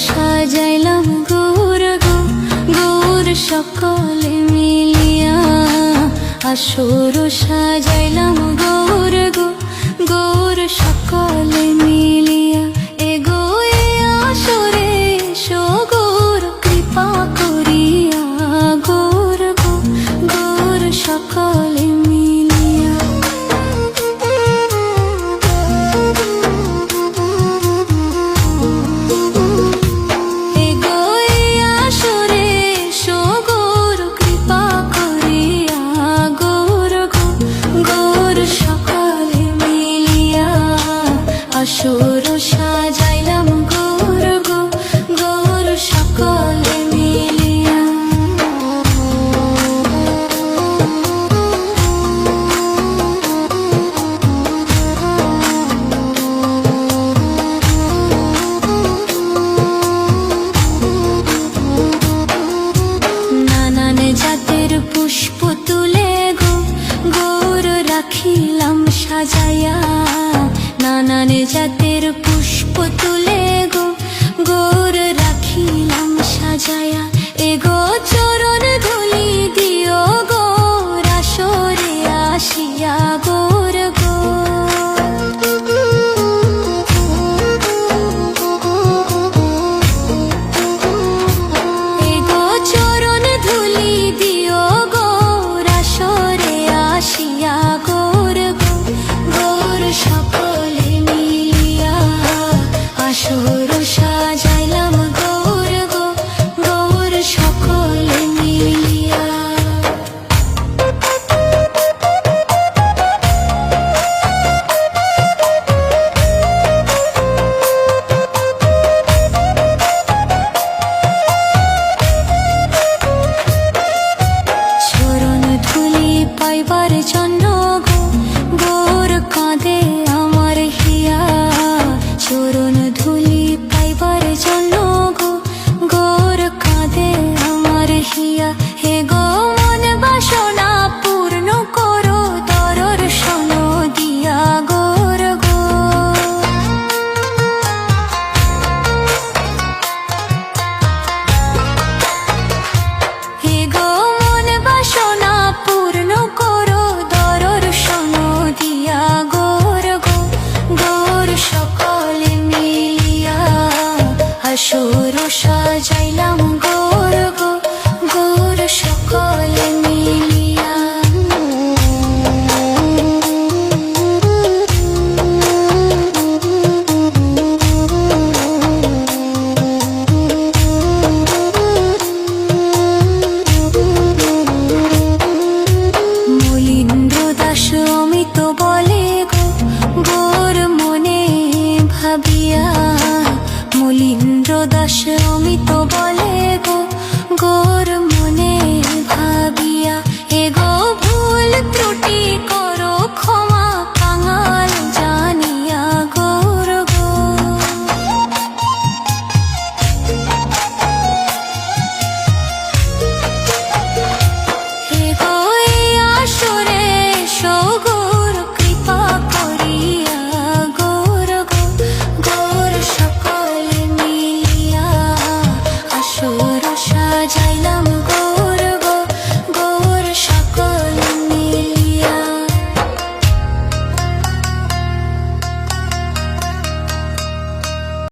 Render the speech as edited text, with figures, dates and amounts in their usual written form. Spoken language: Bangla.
সাজাইলাম গৌর গো গৌর সকলে মিলিয়া আসর সাজাইলাম গৌর গো গৌর সকলে মিলিয়া এগো এ আসরে এসো গৌর কৃপা করিয়া গৌর গো গৌর সকলে মিলিয়া এগো এ আসরে এসো গৌর কৃপা করিয়া গৌর গো গৌর সকলে মিলিয়া আসর সাজাইলাম গৌর গো গৌর সকলে মিলিয়া নানান জাতের পুষ্প তুলে গো গৌর রাখিলাম সাজাইয়া নানান জাতের পুষ্প তুলে গো গৌর রাখিলাম সাজাইয়া এগো চরণ ধুলি দিও গৌর আসরে আসিয়া গৌর গো এগো চরণ ধুলি দিও গৌর আসরে আসিয়া গৌর গো গৌর সকলে মিলিয়া আসর সাজাইলাম গৌর গো গৌর সকলে মিলিয়া চরণ ধুলি পাইবার জন্য গো গৌর কাঁদে আমার হিয়া চরণ ধুলি পাইবার জন্য গো গৌর কাঁদে আমার হিয়া হে গো মন বাসনা পূর্ণ করো দর্শন দিয়া গৌর গো হে গো মন বাসনা পূর্ণ করো দর্শন দিয়া গৌর গো গৌর সকলে মিলিয়া আসর সাজাইলাম গৌর গো গৌর সকলে মিলিয়া মলিন্দ্র দাস অমিত বলে গো গৌর মনে ভাবিয়া মলিন্দ্র দাস অমিত বলে গো গৌর মনে ভাবিয়া এগো ভুল ত্রুটি